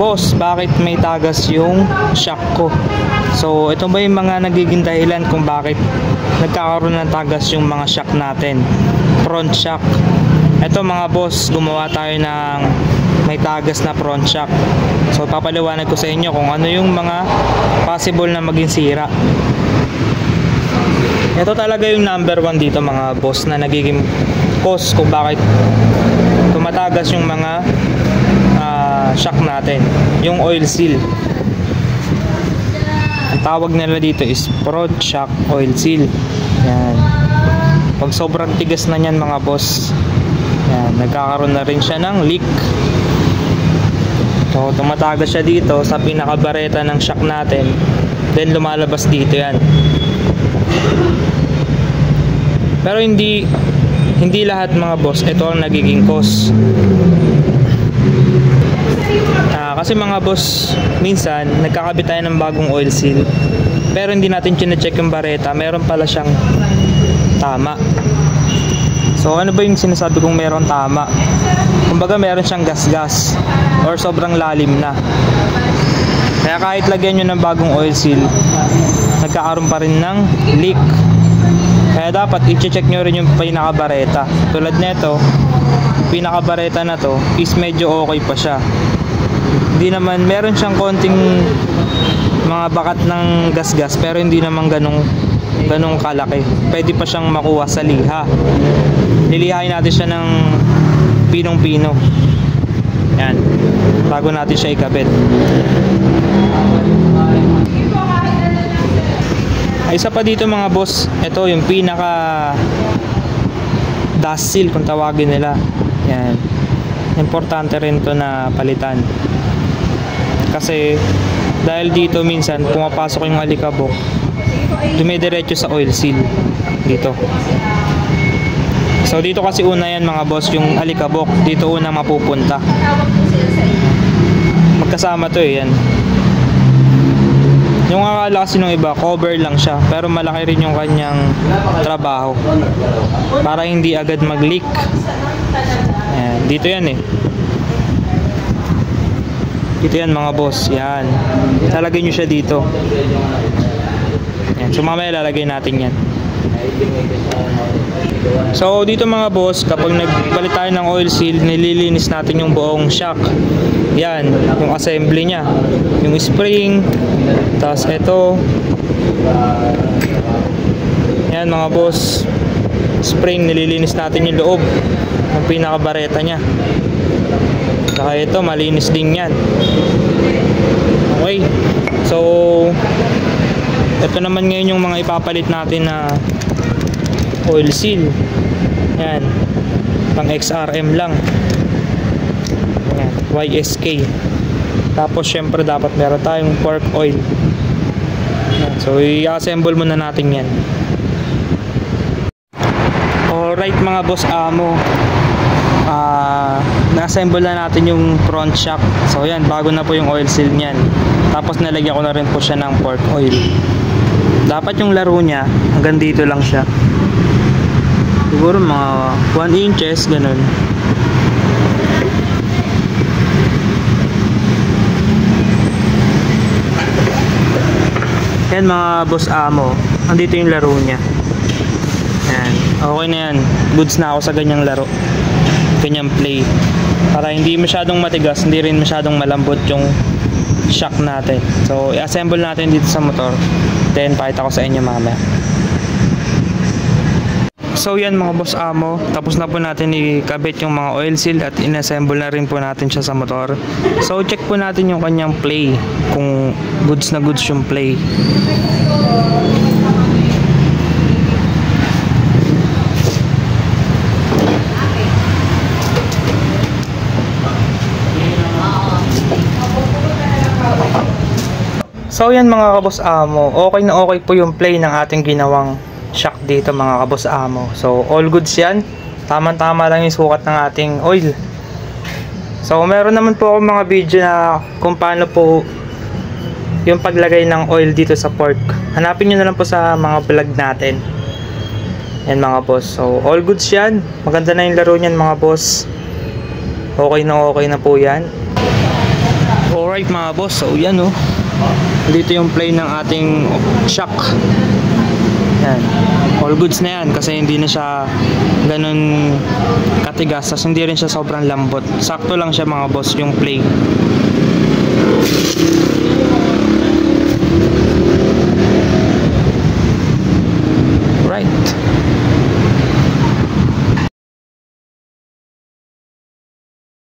Boss, bakit may tagas yung shock ko? So, ito ba yung mga nagiging dahilan kung bakit nagkakaroon ng tagas yung mga shock natin? Front shock. Ito mga boss, gumawa tayo ng may tagas na front shock. So, papaliwanag ko sa inyo kung ano yung mga possible na maging sira. Ito talaga yung number 1 dito mga boss na nagiging cause kung bakit tumatagas yung mga shock natin, yung oil seal. Ang tawag nila dito is front shock oil seal. Yan. Pag sobrang tigas na yan mga boss, yan, nagkakaroon na rin siya ng leak. So tumatagas siya dito sa pinakabareta ng shock natin, then lumalabas dito yan. Pero hindi lahat mga boss ito ang nagiging cause. Kasi mga boss, minsan nagkakabit tayo ng bagong oil seal pero hindi natin chine-check yung bareta, meron pala siyang tama. So ano ba yung sinasabi kong meron tama? Kumbaga meron siyang gas-gas or sobrang lalim na. Kaya kahit lagyan nyo ng bagong oil seal, nagkakaroon pa rin ng leak. Kaya dapat i-check nyo rin yung pinakabareta. Tulad nito, pinakabareta na to is medyo okay pa siya. Hindi naman, meron siyang konting mga bakat ng gas-gas pero hindi naman ganong kalaki. Pwede pa siyang makuha sa liha. Lilihain natin siya ng pinong-pino. Yan, bago natin siya ikabit. Isa pa dito mga boss, ito yung pinaka dust seal kung tawagin nila. Yan, importante rin to na palitan. Kasi dahil dito minsan pumapasok yung alikabok, dumidiretso sa oil seal dito. So dito kasi una yan mga boss, yung alikabok dito una mapupunta. Magkasama to yan. Yung akala kasi nung iba cover lang siya, pero malaki rin yung kanyang trabaho para hindi agad mag-leak. Ayan, dito yan eh. Dito yan mga boss, yan. Lalagay nyo siya dito. Yan. So mamaya lalagay natin yan. So dito mga boss, kapag nagpalit tayo ng oil seal, nililinis natin yung buong shock. Yan, yung assembly nya, yung spring, tapos ito. Yan mga boss, spring, nililinis natin yung loob ng pinakabareta nya. Saka ito, malinis din yan. Okay, so ito naman ngayon yung mga ipapalit natin na oil seal. Yan, pang XRM lang. Yan, YSK. Tapos syempre dapat meron tayong pork oil. Yan, so i-assemble muna natin yan. Alright mga boss amo, na-assemble na natin yung front shock. So yan, bago na po yung oil seal nyan. Tapos nalagyan ko na rin po siya ng pork oil. Dapat yung laro nya hanggang dito lang siya, siguro mga 1 inches ganun. Yan mga boss amo, andito yung laro nya. Yan, okay na yan, goods na ako sa ganyang laro, ganyang play, para hindi masyadong matigas, hindi rin masyadong malambot yung shock natin. So i-assemble natin dito sa motor, then pakita ko sa inyo mamaya. So yan mga boss amo, tapos na po natin ikabit yung mga oil seal at in-assemble na rin po natin siya sa motor. So check po natin yung kanyang play, kung goods na goods yung play. So yan mga kaboss amo, okay na okay po yung play ng ating ginawang shock dito mga kaboss amo. So all goods yan, tama-tama lang yung sukat ng ating oil. So meron naman po ako mga video na kung paano po yung paglagay ng oil dito sa fork. Hanapin nyo na lang po sa mga vlog natin. Yan mga boss, so all goods yan, maganda na yung laro nyan mga boss. Okay na po yan. Alright mga boss, so yan oh. Dito yung play ng ating shock. Yan. All goods na yan kasi hindi na siya ganun katigas, tas hindi rin siya sobrang lambot. Sakto lang siya mga boss yung play.